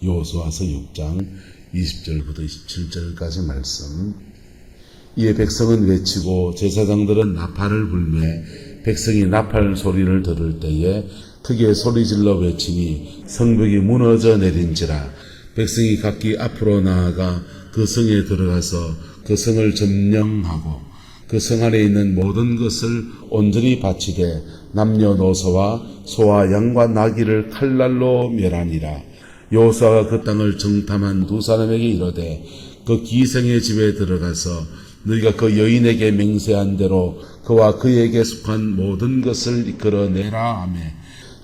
여호수아서 6장 20절부터 27절까지 말씀. 이에 백성은 외치고 제사장들은 나팔을 불매 백성이 나팔 소리를 들을 때에 크게 소리질러 외치니 성벽이 무너져 내린지라. 백성이 각기 앞으로 나아가 그 성에 들어가서 그 성을 점령하고 그 성 안에 있는 모든 것을 온전히 바치되 남녀노소와 소와 양과 나귀를 칼날로 멸하니라. 여호수아가 그 땅을 정탐한 두 사람에게 이르되 그 기생의 집에 들어가서 너희가 그 여인에게 맹세한 대로 그와 그에게 속한 모든 것을 이끌어내라 하며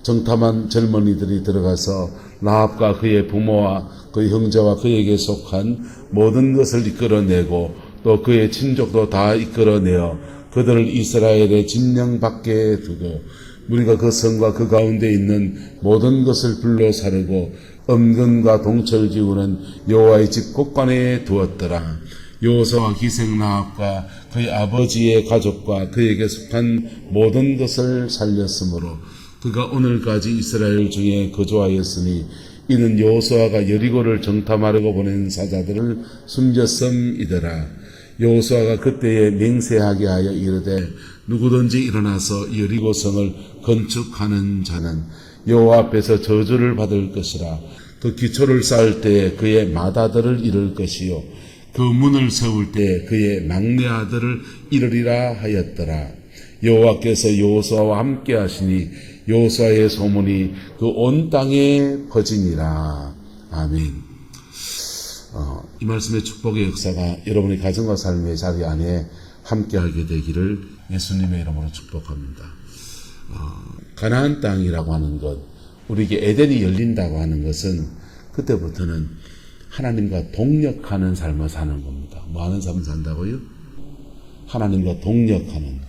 정탐한 젊은이들이 들어가서 라합과 그의 부모와 그의 형제와 그에게 속한 모든 것을 이끌어내고 또 그의 친족도 다 이끌어내어 그들을 이스라엘의 진영 밖에 두고 우리가 그 성과 그 가운데 있는 모든 것을 불러 사르고 엄근과 동철 기우는 여호와의 집 곳간에 두었더라. 여호수아와 기생 라합과 그의 아버지의 가족과 그에게 속한 모든 것을 살렸으므로 그가 오늘까지 이스라엘 중에 거주하였으니 이는 여호수아가 여리고를 정탐하려고 보낸 사자들을 숨겼음이더라. 여호수아가 그때에 맹세하게 하여 이르되 누구든지 일어나서 여리고 성을 건축하는 자는 여호와 앞에서 저주를 받을 것이라. 그 기초를 쌓을 때에 그의 맏아들을 잃을 것이요 그 문을 세울 때에 그의 막내 아들을 잃으리라 하였더라. 여호와께서 여호수아와 함께 하시니 여호수아의 소문이 그 온 땅에 퍼지니라. 아멘. 이 말씀의 축복의 역사가 여러분의 가정과 삶의 자리 안에 함께하게 되기를 예수님의 이름으로 축복합니다. 가나안 땅이라고 하는 것, 우리에게 에덴이 열린다고 하는 것은 그때부터는 하나님과 동역하는 삶을 사는 겁니다. 뭐 하는 삶을 산다고요? 하나님과 동역하는 것.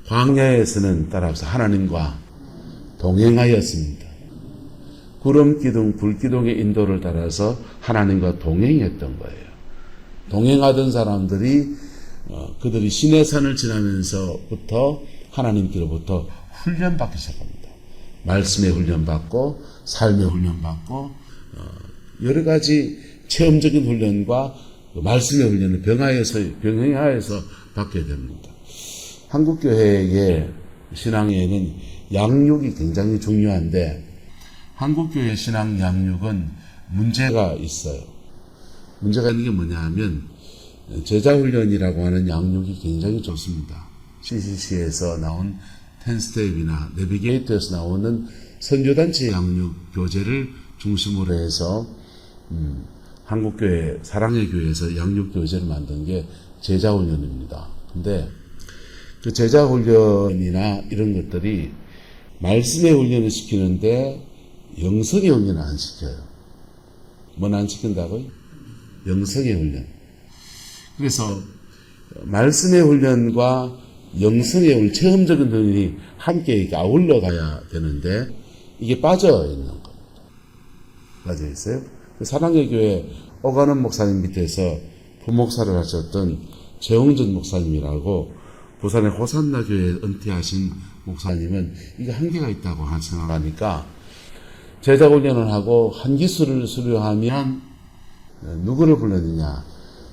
광야에서는 따라서 하나님과 동행하였습니다. 구름기둥, 불기둥의 인도를 따라서 하나님과 동행했던 거예요. 동행하던 사람들이 그들이 시내산을 지나면서부터 하나님께로부터 훈련받기 시작합니다. 말씀의 훈련받고 삶의 훈련받고 여러 가지 체험적인 훈련과 말씀의 훈련을 병행하여서 받게 됩니다. 한국교회의 신앙에는 양육이 굉장히 중요한데 한국교회 신앙 양육은 문제가 있어요. 문제가 있는 게 뭐냐 하면 제자훈련이라고 하는 양육이 굉장히 좋습니다. CCC에서 나온 10스텝이나 내비게이터에서 나오는 선교단체 양육 교재를 중심으로 해서 한국교회 사랑의 교회에서 양육 교재를 만든 게 제자훈련입니다. 근데 그 제자훈련이나 이런 것들이 말씀의 훈련을 시키는데 영성의 훈련을 안 시켜요. 뭘 안 시킨다고요? 영성의 훈련. 그래서 말씀의 훈련과 영성의 훈련, 체험적인 훈련이 함께 아울러 가야 되는데 이게 빠져 있는 겁니다. 빠져 있어요. 사랑의 교회 오가는 목사님 밑에서 부목사를 하셨던 재홍준 목사님이라고 부산의 호산나 교회에 은퇴하신 목사님은 이게 한계가 있다고 생각하니까 제자훈련을 하고 한 기술을 수료하면 누구를 불렀느냐?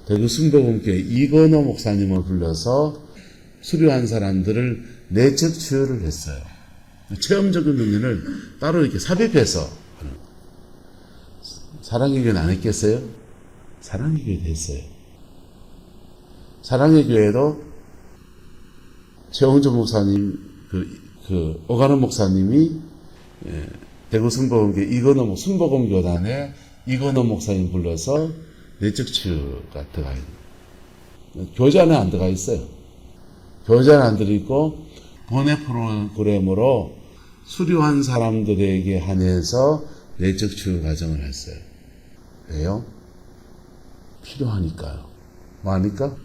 대구 순복음교회 이건호 목사님을 불러서 수료한 사람들을 내적 치유를 했어요. 체험적인 훈련을 따로 이렇게 삽입해서 하는 거예요. 사랑의 교회는 안 했겠어요? 사랑의 교회도 했어요. 사랑의 교회도 최홍준 목사님, 오가는 목사님이 대구 순복음교회 이건호 순복음교단에 이건호 목사님 불러서 내적 치유가 들어가 있는 교재 안에 안 들어가 있어요. 교재 안에 안 들어있고 번외 프로그램으로 수료한 사람들에게 한해서 내적 치유 과정을 했어요. 왜요? 필요하니까요. 뭐 하니까?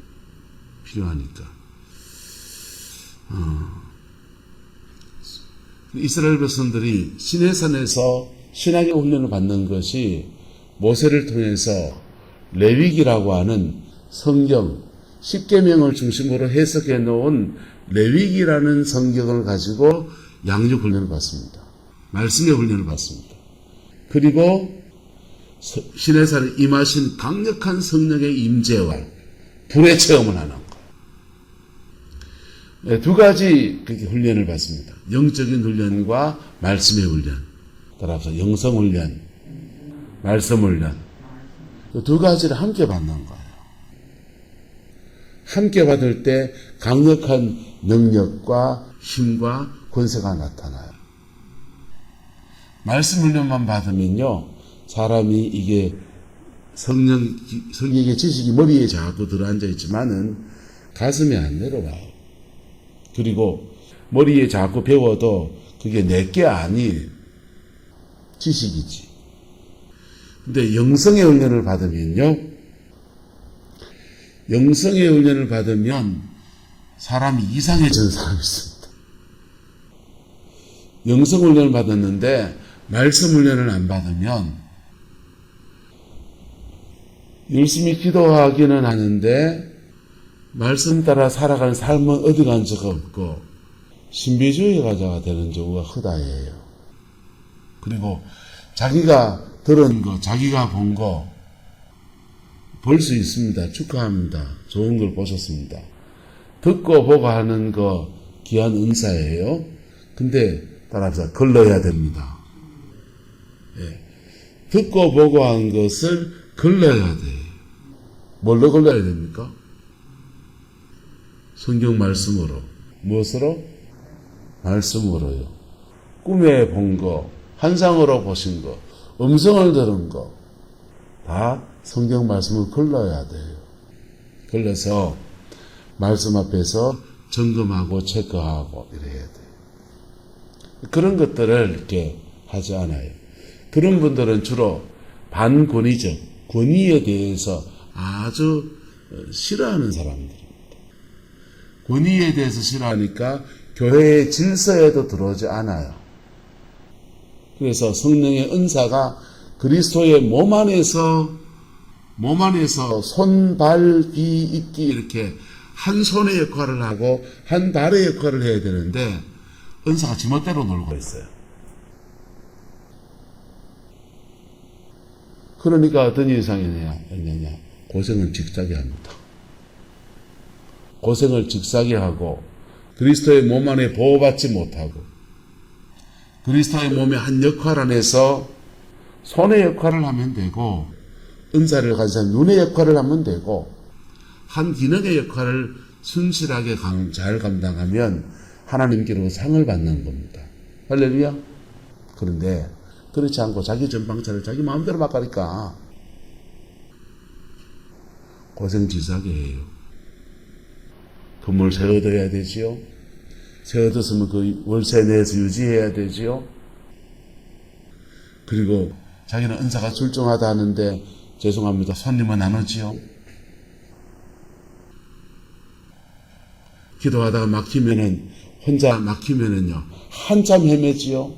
필요하니까. 이스라엘 백성들이 시내산에서 신학의 훈련을 받는 것이 모세를 통해서 레위기라고 하는 성경 10계명을 중심으로 해석해 놓은 레위기라는 성경을 가지고 양육 훈련을 받습니다. 말씀의 훈련을 받습니다. 그리고 시내산에 임하신 강력한 성령의 임재와 불의 체험을 하는 것. 네, 두 가지 그렇게 훈련을 받습니다. 영적인 훈련과 말씀의 훈련. 따라서 영성 훈련, 말씀 훈련. 두 가지를 함께 받는 거예요. 함께 받을 때 강력한 능력과 힘과 권세가 나타나요. 말씀 훈련만 받으면요, 사람이 이게 성령의 지식이 머리에 자꾸 들어앉아 있지만은 가슴에 안 내려와요. 그리고 머리에 자꾸 배워도 그게 내게 아니 지식이지. 근데 영성의 훈련을 받으면요, 영성의 훈련을 받으면 사람이 이상해지는 사람이 있습니다. 영성 훈련을 받았는데 말씀 훈련을 안 받으면 열심히 기도하기는 하는데 말씀 따라 살아가는 삶은 어디 간 적 없고 신비주의 가자가 되는 경우가 허다해요. 그리고 자기가 들은 거, 자기가 본 거 볼 수 있습니다. 축하합니다. 좋은 걸 보셨습니다. 듣고 보고 하는 거 귀한 은사예요. 근데 따라서 걸러야 됩니다. 예. 듣고 보고 한 것을 걸러야 돼요. 뭘로 걸러야 됩니까? 성경 말씀으로. 무엇으로? 말씀으로요. 꿈에 본 거, 환상으로 보신 거, 음성을 들은 거, 다 성경 말씀을 걸러야 돼요. 걸러서 말씀 앞에서 점검하고 체크하고 이래야 돼요. 그런 것들을 이렇게 하지 않아요. 그런 분들은 주로 반권위적, 권위에 대해서 아주 싫어하는 사람들입니다. 권위에 대해서 싫어하니까 교회의 질서에도 들어오지 않아요. 그래서 성령의 은사가 그리스도의 몸 안에서 손, 발, 귀, 입기 이렇게 한 손의 역할을 하고 한 발의 역할을 해야 되는데 은사가 지멋대로 놀고 있어요. 그러니까 어떤 일상이 있느냐? 고생을 직사게 합니다. 고생을 직사게 하고 그리스도의 몸 안에 보호받지 못하고 그리스도의 몸의 한 역할 안에서 손의 역할을 하면 되고 은사를 가진 사람 눈의 역할을 하면 되고 한 기능의 역할을 순실하게 잘 감당하면 하나님께로 상을 받는 겁니다. 할렐루야. 그런데 그렇지 않고 자기 전방차를 자기 마음대로 막 가니까 고생지사게 해요. 건물 새 얻어야 되지요. 새 얻었으면 그 월세 내에서 유지해야 되지요. 그리고 자기는 은사가 출중하다 하는데 죄송합니다. 손님은 안 오지요. 기도하다가 막히면은 혼자 막히면은요 한참 헤매지요.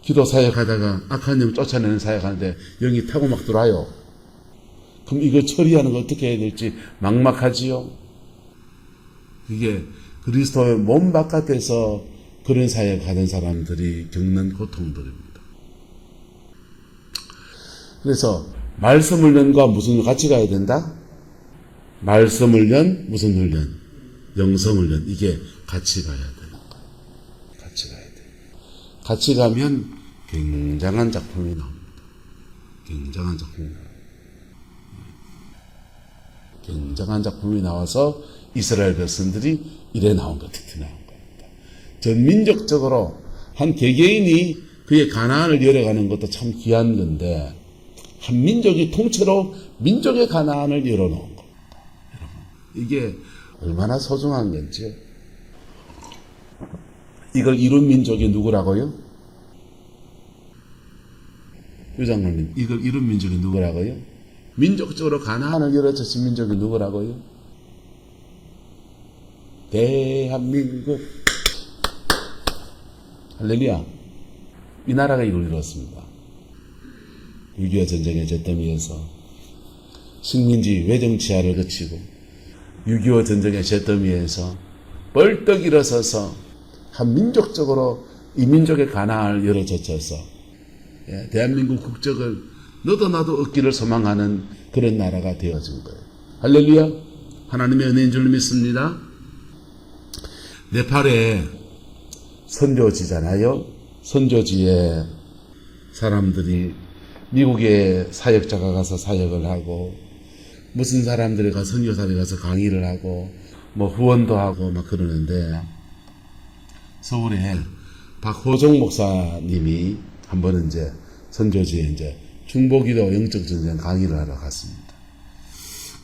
기도 사역하다가 악한 영 쫓아내는 사역하는데 영이 타고 막 들어와요. 그럼 이거 처리하는 거 어떻게 해야 될지 막막하지요. 이게 그리스도의 몸 바깥에서 그런 사역하는 사람들이 겪는 고통들입니다. 그래서 말씀 훈련과 무슨 같이 가야 된다? 말씀 훈련, 무슨 훈련? 영성 훈련. 이게 같이 가야 돼요. 같이 가야 돼요. 같이 가면 굉장한 작품이 나옵니다. 굉장한 작품이 나옵니다. 굉장한 작품이 나와서 이스라엘 백성들이 이래 나온 것, 특히 나온 겁니다. 전민족적으로 한 개개인이 그의 가나안을 열어가는 것도 참 귀한 건데 한 민족이 통째로 민족의 가나안을 열어놓은 겁니다. 여러분, 이게 얼마나 소중한 건지. 이걸 이룬 민족이 누구라고요? 유장로님, 이걸 이룬 민족이 누구라고요? 민족적으로 가나안을 열어주신 민족이 누구라고요? 대한민국. 할렐루야. 이 나라가 이걸 이뤘습니다. 6.25 전쟁의 잿더미에서 식민지 외정치하를 거치고 6.25 전쟁의 잿더미에서 벌떡 일어서서 한 민족적으로 이 민족의 가나안을 열어젖혀서 대한민국 국적을 너도 나도 얻기를 소망하는 그런 나라가 되어진 거예요. 할렐루야. 하나님의 은혜인 줄 믿습니다. 네팔에 선교지잖아요. 선교지에 사람들이 미국의 사역자가 가서 사역을 하고 무슨 사람들이 가서 선교사들이 가서 강의를 하고 뭐 후원도 하고 막 그러는데 서울에 박호정 목사님이 한 번은 이제 선교지에 이제 중보기도 영적전쟁 강의를 하러 갔습니다.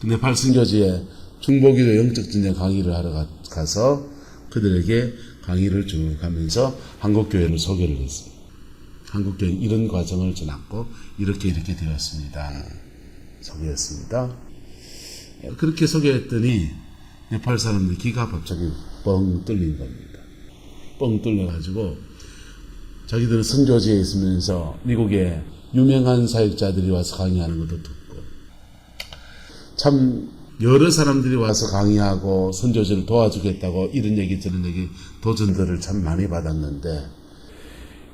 네팔 선교지에 중보기도 영적전쟁 강의를 하러 가서 그들에게 강의를 쭉 하면서 한국교회를 소개를 했습니다. 한국교회 이런 과정을 지났고 이렇게 되었습니다. 소개했습니다. 그렇게 소개했더니 네팔 사람들이 귀가 갑자기 뻥 뚫린 겁니다. 뻥 뚫려가지고 자기들은 선교지에 있으면서 미국의 유명한 사역자들이 와서 강의하는 것도 듣고 참 여러 사람들이 와서 강의하고 선교지를 도와주겠다고 이런 얘기 저런 얘기 도전들을 참 많이 받았는데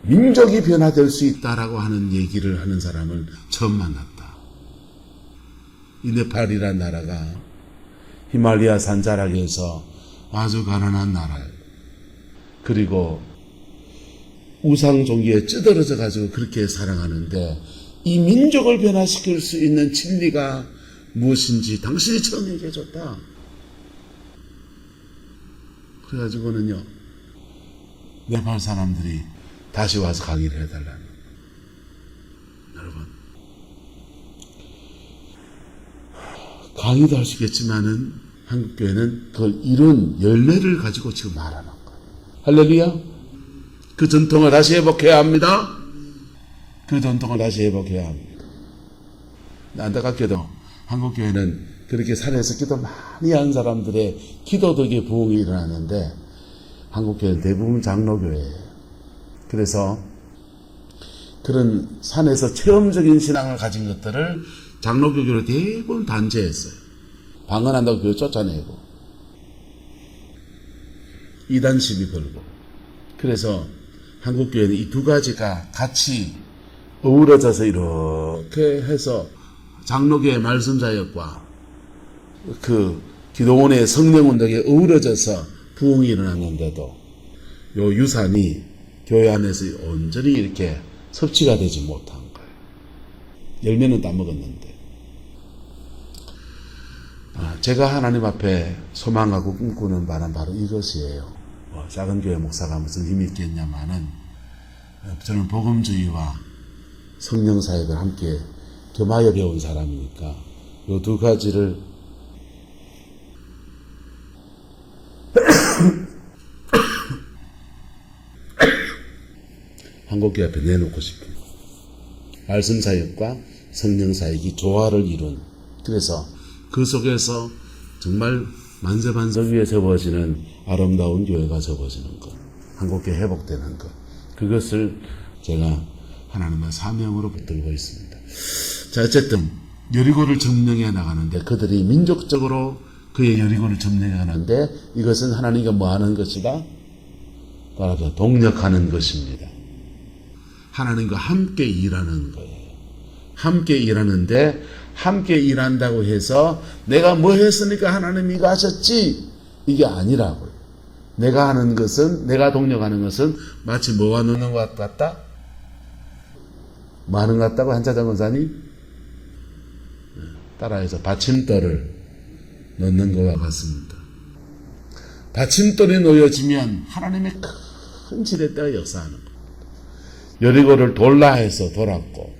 민족이 변화될 수 있다라고 하는 얘기를 하는 사람을 처음 만났다. 이 네팔이란 나라가 히말라야 산자락에서 아주 가난한 나라예요. 그리고 우상종기에 찌들어져 가지고 그렇게 살아가는데 이 민족을 변화시킬 수 있는 진리가 무엇인지 당신이 처음 얘기해 줬다. 그래가지고는요 네팔 사람들이 다시 와서 강의를 해달라는. 여러분 강의도 할 수 있겠지만은 한국교회는 그걸 이룬 열매를 가지고 지금 말하는 거예요. 할렐루야. 그 전통을 다시 회복해야 합니다. 그 전통을 다시 회복해야 합니다. 안타깝게도 한국교회는 그렇게 산에서 기도 많이 한 사람들의 기도 덕에 부흥이 일어나는데 한국교회는 대부분 장로교회예요. 그래서 그런 산에서 체험적인 신앙을 가진 것들을 장로교회로 대부분 단죄했어요. 방언한다고 교회 쫓아내고 이단 시비 걸고. 그래서 한국교회는 이 두 가지가 같이 어우러져서 이렇게 해서 장로교회 말씀자역과 그 기도원의 성령운동에 어우러져서 부흥이 일어났는데도 요 유산이 교회 안에서 온전히 이렇게 섭취가 되지 못한 거예요. 열매는 따먹었는데. 제가 하나님 앞에 소망하고 꿈꾸는 바는 바로 이것이에요. 작은 교회 목사가 무슨 힘이 있겠냐마는 저는 복음주의와 성령 사역을 함께 겸하여 배운 사람이니까 이 두 가지를 한국교회 앞에 내놓고 싶은 말씀 사역과 성령 사역이 조화를 이룬. 그래서 그 속에서 정말 만세반석 위에 접어지는 아름다운 교회가 접어지는 것, 한국교회 회복되는 것, 그것을 제가 하나님의 사명으로 붙들고 있습니다. 자, 어쨌든 여리고를 점령해 나가는데 그들이 민족적으로 그의 여리고를 점령해 가는데 이것은 하나님과 뭐 하는 것이다? 따라서 동력하는 것입니다. 하나님과 함께 일하는 거예요. 함께 일하는데 함께 일한다고 해서 내가 뭐 했으니까 하나님이 이거 하셨지 이게 아니라고요. 내가 하는 것은, 내가 동력하는 것은 마치 뭐가 넣는 것 같다? 뭐 하는 것 같다고 한차장 권사님? 따라해서 받침돌을 넣는 것과 같습니다. 받침돌이 놓여지면 하나님의 큰 지렛대가 역사하는 거예요. 여리고를 돌라 해서 돌았고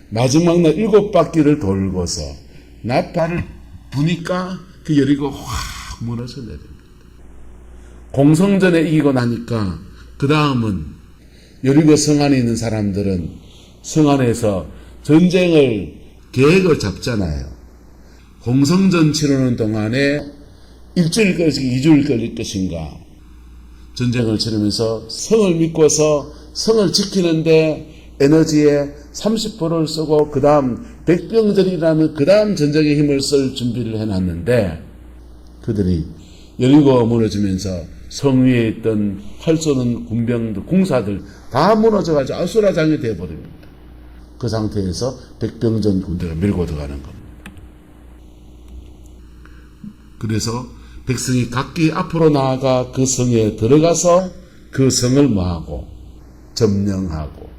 마지막 날 7바퀴를 돌고서 나팔을 부니까 그 여리고 확 무너져 내립니다. 공성전에 이기고 나니까 그 다음은 여리고 성 안에 있는 사람들은 성 안에서 전쟁을 계획을 잡잖아요. 공성전 치르는 동안에 1주일 것인가 2주일 걸릴 것인가 전쟁을 치르면서 성을 믿고서 성을 지키는데 에너지의 30%를 쓰고 그 다음 백병전이라는 그 다음 전쟁의 힘을 쓸 준비를 해놨는데 그들이 여리고가 무너지면서 성 위에 있던 활 쏘는 군병들, 궁사들 다 무너져가지고 아수라장이 되어버립니다. 그 상태에서 백병전 군대가 밀고 들어가는 겁니다. 그래서 백성이 각기 앞으로 나아가 그 성에 들어가서 그 성을 뭐하고 점령하고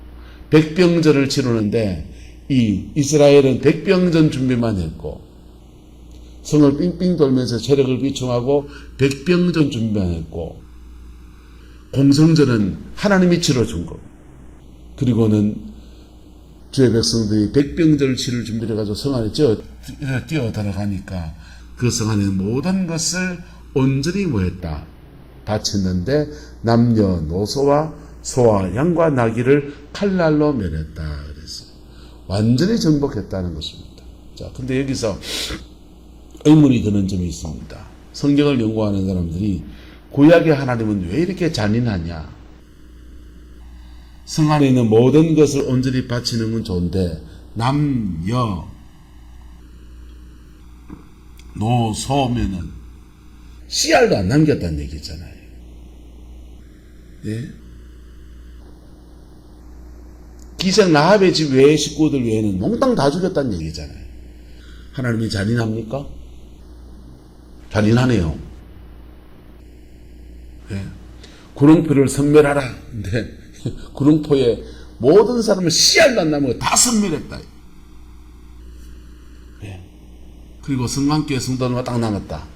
백병전을 치르는데 이 이스라엘은 백병전 준비만 했고 성을 삥삥 돌면서 체력을 비충하고 백병전 준비만 했고 공성전은 하나님이 치러준 겁니다. 그리고는 주의 백성들이 백병전을 치를 준비를 가지고 성 안에 뛰어 들어가니까 그 성 안에 모든 것을 온전히 뭐했다? 바쳤는데 남녀노소와 소와 양과 나귀를 칼날로 멸했다 그랬어요. 완전히 정복했다는 것입니다. 자, 근데 여기서 의문이 드는 점이 있습니다. 성경을 연구하는 사람들이 구약의 하나님은 왜 이렇게 잔인하냐? 성 안에 있는 모든 것을 온전히 바치는 건 좋은데 남녀 노소면은 씨알도 안 남겼다는 얘기잖아요. 예? 기생 라합의 집 외의 식구들 외에는 몽땅 다 죽였다는 얘기잖아요. 하나님이 잔인합니까? 잔인하네요. 예. 구릉포를 섬멸하라. 근데 구릉포에 모든 사람을 씨알도 안 남은 거 다 섬멸했다. 예. 그리고 성만교회 성도는 딱 남았다.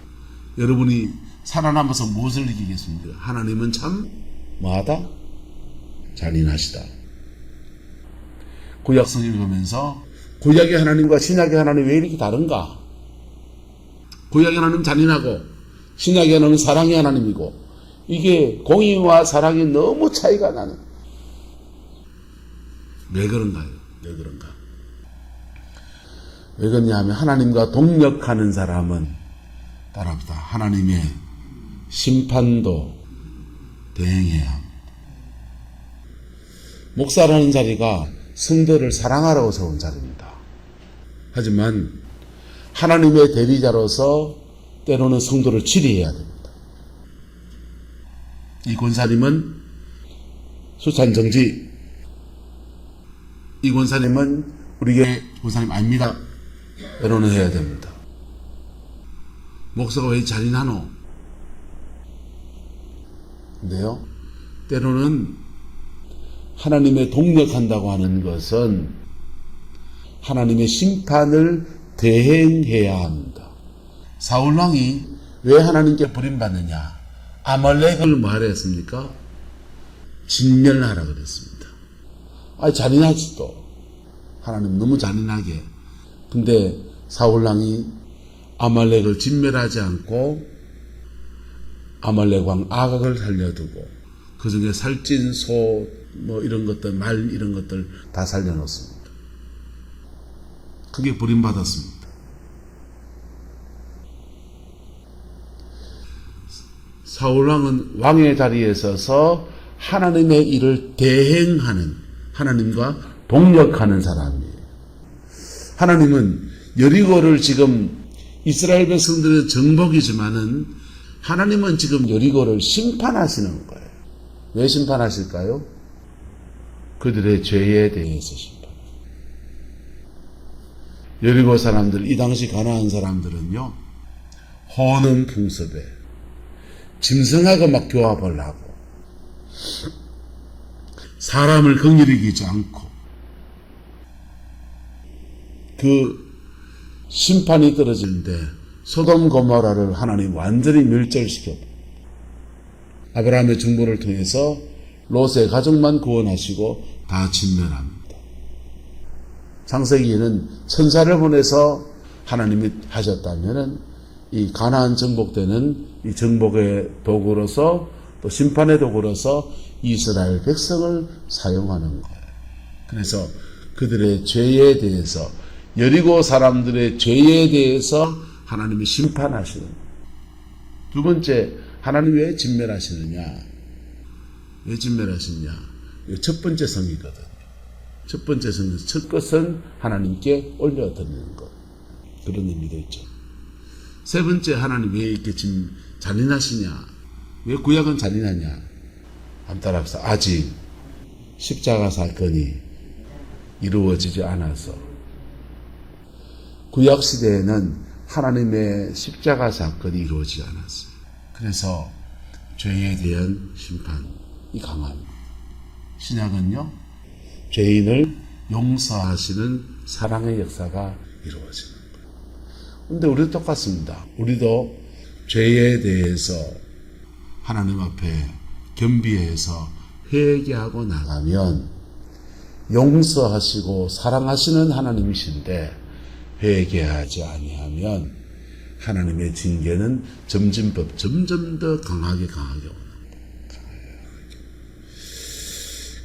여러분이 살아남아서 무엇을 느끼겠습니까? 하나님은 참 뭐하다? 잔인하시다. 구약 성경을 보면서 구약의 하나님과 신약의 하나님 왜 이렇게 다른가? 구약의 하나님 잔인하고 신약의 하나님은 사랑의 하나님이고 이게 공의와 사랑이 너무 차이가 나는. 왜 그런가요? 왜 그런가? 왜 그러냐 하면 하나님과 동력하는 사람은 따라합니다. 하나님의 심판도 대행해야 합니다. 목사라는 자리가 성도를 사랑하라고 세운 자리입니다. 하지만 하나님의 대리자로서 때로는 성도를 치리해야 됩니다. 이 권사님은 수찬정지, 이 권사님은 우리 교회 권사님 아닙니다. 때로는 해야 됩니다. 목사가 왜 잔인하노? 근데요, 때로는 하나님의 동력한다고 하는 것은 하나님의 심판을 대행해야 합니다. 사울왕이 왜 하나님께 버림받느냐? 아말렉을 뭐하라 했습니까? 진멸하라 그랬습니다. 잔인하지 또. 하나님 너무 잔인하게. 근데 사울왕이 아말렉을 진멸하지 않고 아말렉 왕 아각을 살려두고 그 중에 살찐 소, 이런 것들, 말 이런 것들 다 살려놓습니다. 그게 버림받았습니다. 사울왕은 왕의 자리에 서서 하나님의 일을 대행하는, 하나님과 동력하는 사람이에요. 하나님은 여리고를 지금 이스라엘 백성들의 정복이지만은 하나님은 지금 여리고를 심판하시는 거예요. 왜 심판하실까요? 그들의 죄에 대해서 심판. 여리고 사람들, 이 당시 가나안 사람들은요, 호는 풍습에 짐승하고 막 교합을 하고 사람을 긍휼히 여기지 않고 그 심판이 떨어지는데 소돔 고모라를 하나님 완전히 멸절시켜 아브라함의 중보를 통해서 롯의 가족만 구원하시고 다 진멸합니다. 창세기에는 천사를 보내서 하나님이 하셨다면은 이 가나안 정복되는 이 정복의 도구로서 또 심판의 도구로서 이스라엘 백성을 사용하는 거예요. 그래서 그들의 죄에 대해서 여리고 사람들의 죄에 대해서 하나님이 심판하시는 거예요. 두 번째, 하나님이 왜 진멸하시느냐? 왜 진멸하시느냐? 첫 번째 성이거든요. 첫 번째 성에서 첫 것은 하나님께 올려드리는 것. 그런 의미도 있죠. 세 번째, 하나님 왜 이렇게 지금 잔인하시냐? 왜 구약은 잔인하냐? 한번 따라합시다. 아직 십자가 사건이 이루어지지 않아서 구약시대에는 하나님의 십자가 사건이 이루어지지 않았어요. 그래서 죄에 대한 심판이 강합니다. 신약은요, 죄인을 용서하시는 사랑의 역사가 이루어지는 거예요. 그런데 우리도 똑같습니다. 우리도 죄에 대해서 하나님 앞에 겸비해서 회개하고 나가면 용서하시고 사랑하시는 하나님이신데 회개하지 아니하면 하나님의 징계는 점점 더 강하게 오는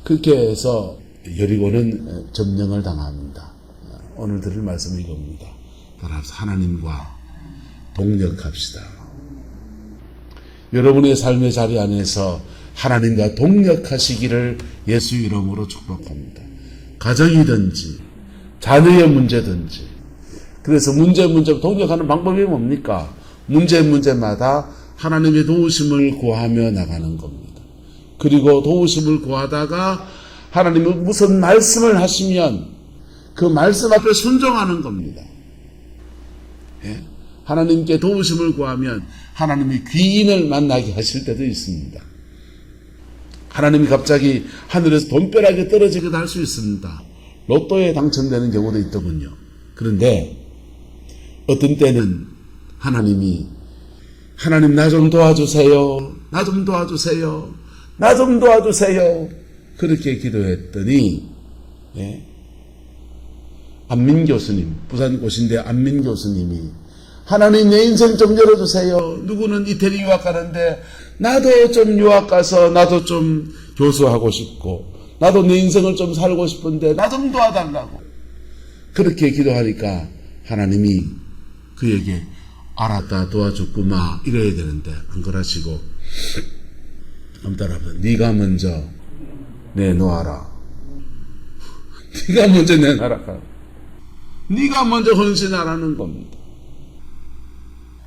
그렇게 해서 여리고는 점령을 당합니다. 오늘 들을 말씀은 이겁니다. 따라서 하나님과 동력합시다. 여러분의 삶의 자리 안에서 하나님과 동력하시기를 예수 이름으로 축복합니다. 가정이든지 자녀의 문제든지. 그래서 문제 동력하는 방법이 뭡니까? 문제마다 하나님의 도우심을 구하며 나가는 겁니다. 그리고 도우심을 구하다가 하나님이 무슨 말씀을 하시면 그 말씀 앞에 순종하는 겁니다. 예? 하나님께 도우심을 구하면 하나님이 귀인을 만나게 하실 때도 있습니다. 하나님이 갑자기 하늘에서 돈벼락이 떨어지기도 할 수 있습니다. 로또에 당첨되는 경우도 있더군요. 그런데 어떤 때는 하나님 나 좀 도와주세요. 나 좀 도와주세요. 나 좀 도와주세요. 그렇게 기도했더니 안민 교수님, 부산 고신대 안민 교수님이 하나님 내 인생 좀 열어주세요. 누구는 이태리 유학 가는데 나도 좀 유학 가서 나도 좀 교수하고 싶고 나도 내 인생을 좀 살고 싶은데 나 좀 도와달라고. 그렇게 기도하니까 하나님이 그에게 알았다 도와줬구마 이래야 되는데 안 그러시고 따라봐. 네가 먼저 내놓아라. 네가 먼저 내놔라. 네가 먼저 헌신하라는 겁니다.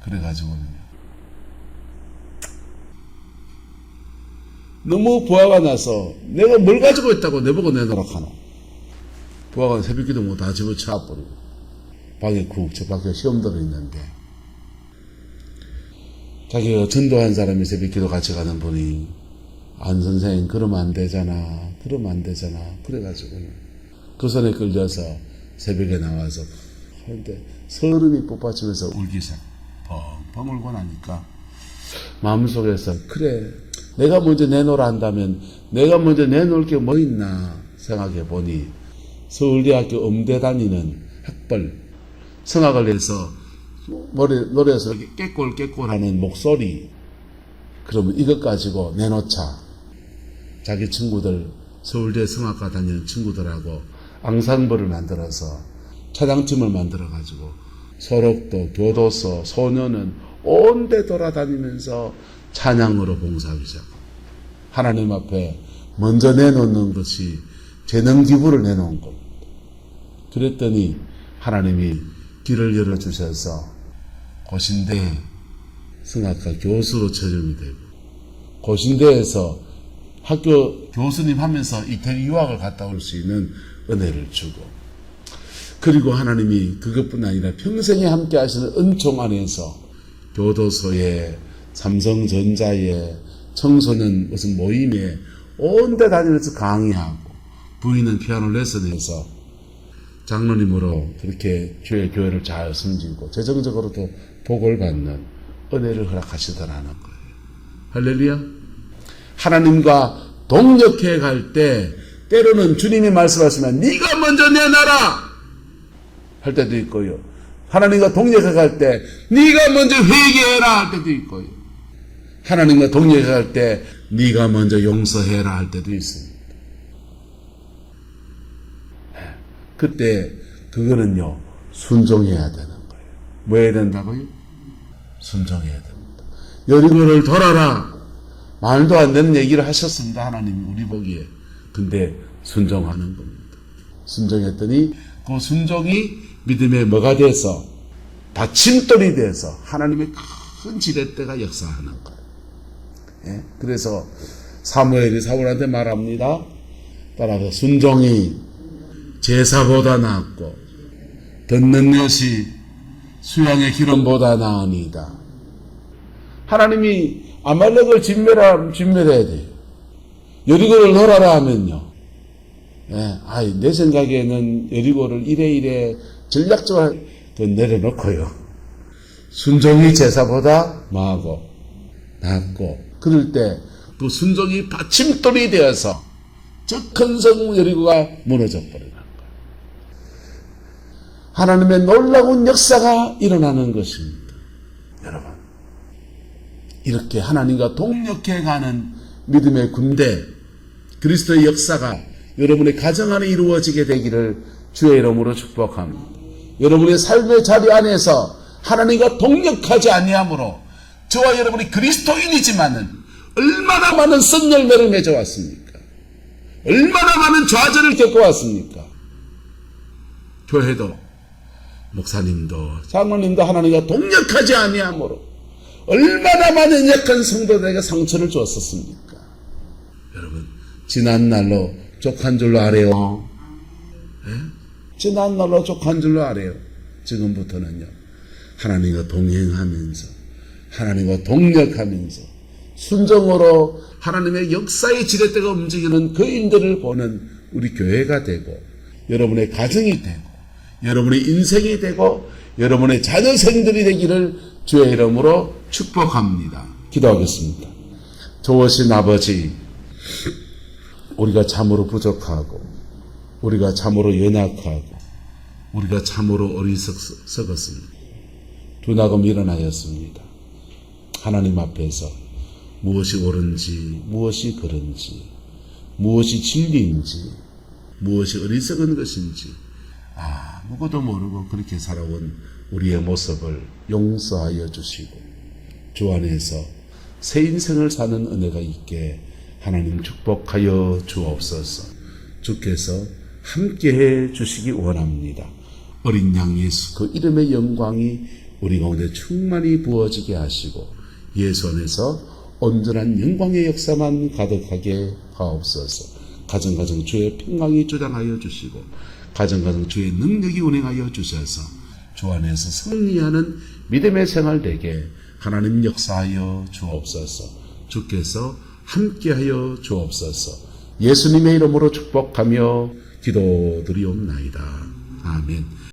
그래가지고는요. 너무 부하가 나서 내가 뭘 가지고 있다고 내보고 내놓으라 하나. 부하가 새벽기도 뭐 다 집어쳐버리고 방에 쿡 저밖에 시험 들어있는데 자기가 전도한 사람이 새벽기도 같이 가는 분이 안 선생님 그러면 안 되잖아. 그래가지고 그 손에 끌려서 새벽에 나와서 하는데 서름이 뽑아치면서 울기 시작. 펑펑 울고 나니까 마음속에서 그래 내가 먼저 내놓으라 한다면 내가 먼저 내놓을 게 뭐 있나 생각해 보니 서울대학교 음대 다니는 학벌 성악을 해서 노래에서 이렇게 깨꼴 하는 목소리 그러면 이것 가지고 내놓자. 자기 친구들 서울대 성악과 다니는 친구들하고 앙상블을 만들어서 차장팀을 만들어 가지고 소록도 교도소 소년은 온 데 돌아다니면서 찬양으로 봉사하기 시작합니다. 하나님 앞에 먼저 내놓는 것이 재능 기부를 내놓은 겁니다. 그랬더니 하나님이 길을 열어주셔서 고신대 성악과 교수로 처형이 되고 고신대에서 학교 교수님 하면서 이태리 유학을 갔다 올 수 있는 은혜를 주고 그리고 하나님이 그것뿐 아니라 평생에 함께 하시는 은총 안에서 교도소에 삼성전자에 청소년 무슨 모임에 온 데 다니면서 강의하고 부인은 피아노 레슨해서 장로님으로 그렇게 교회를 잘 섬기고 재정적으로도 복을 받는 은혜를 허락하시더라는 거예요. 할렐루야. 하나님과 동력해 갈 때 때로는 주님이 말씀하시면 네가 먼저 내놔라 할 때도 있고요. 하나님과 동력해 갈 때 네가 먼저 회개해라 할 때도 있고요. 하나님과 동력해 갈 때 네가 먼저 용서해라 할 때도 있습니다. 그때 그거는요 순종해야 되는 거예요. 뭐 해야 된다고요? 순종해야 됩니다. 여리고를 돌아라 말도 안 되는 얘기를 하셨습니다. 하나님이 우리 보기에. 근데 순종하는 겁니다. 순종했더니 그 순종이 믿음의 뭐가 돼서 받침돌이 돼서 하나님의 큰 지렛대가 역사하는 거예요. 예? 그래서 사무엘이 사울한테 말합니다. 따라서 순종이 제사보다 낫고 듣는 것이 수양의 기름보다 나으니이다. 하나님이 아말렉을 진멸해야 돼요. 여리고를 헐하라 하면요. 내 생각에는 여리고를 이래 전략적으로 내려놓고요. 순종이 제사보다 낫고 그럴 때 그 순종이 받침돌이 되어서 저 큰 성 여리고가 무너져 버리는 거예요. 하나님의 놀라운 역사가 일어나는 것입니다. 여러분, 이렇게 하나님과 동력해가는 믿음의 군대, 그리스도의 역사가 여러분의 가정 안에 이루어지게 되기를 주의 이름으로 축복합니다. 여러분의 삶의 자리 안에서 하나님과 동력하지 아니하므로 저와 여러분이 그리스도인이지만은 얼마나 많은 썩열매를 맺어왔습니까? 얼마나 많은 좌절을 겪어왔습니까? 교회도 목사님도 장로님도 하나님과 동력하지 아니하므로 얼마나 많은 약한 성도들에게 상처를 주었었습니까? 여러분, 지난 날로 족한 줄로 아래요. 지난 날로 족한 줄로 아래요. 지금부터는요, 하나님과 동행하면서 하나님과 동력하면서 순종으로 하나님의 역사의 지렛대가 움직이는 그 인들을 보는 우리 교회가 되고, 여러분의 가정이 되고, 여러분의 인생이 되고, 여러분의 자녀생들이 되기를 주의 이름으로 축복합니다. 기도하겠습니다. 좋으신 아버지, 우리가 참으로 부족하고, 우리가 참으로 연약하고, 우리가 참으로 어리석었습니다. 두나금 일어나였습니다. 하나님 앞에서 무엇이 옳은지, 무엇이 그른지, 무엇이 진리인지, 무엇이 어리석은 것인지 아무것도 모르고 그렇게 살아온 우리의 모습을 용서하여 주시고 주 안에서 새 인생을 사는 은혜가 있게 하나님 축복하여 주옵소서. 주께서 함께해 주시기 원합니다. 어린 양 예수 그 이름의 영광이 우리 가운데 충만히 부어지게 하시고 예수 안에서 온전한 영광의 역사만 가득하게 하옵소서. 가정가정 주의 평강이 주장하여 주시고 가정가정 주의 능력이 운행하여 주셔서 주 안에서 승리하는 믿음의 생활 되게 하나님 역사하여 주옵소서. 주께서 함께하여 주옵소서. 예수님의 이름으로 축복하며 기도드리옵나이다. 아멘.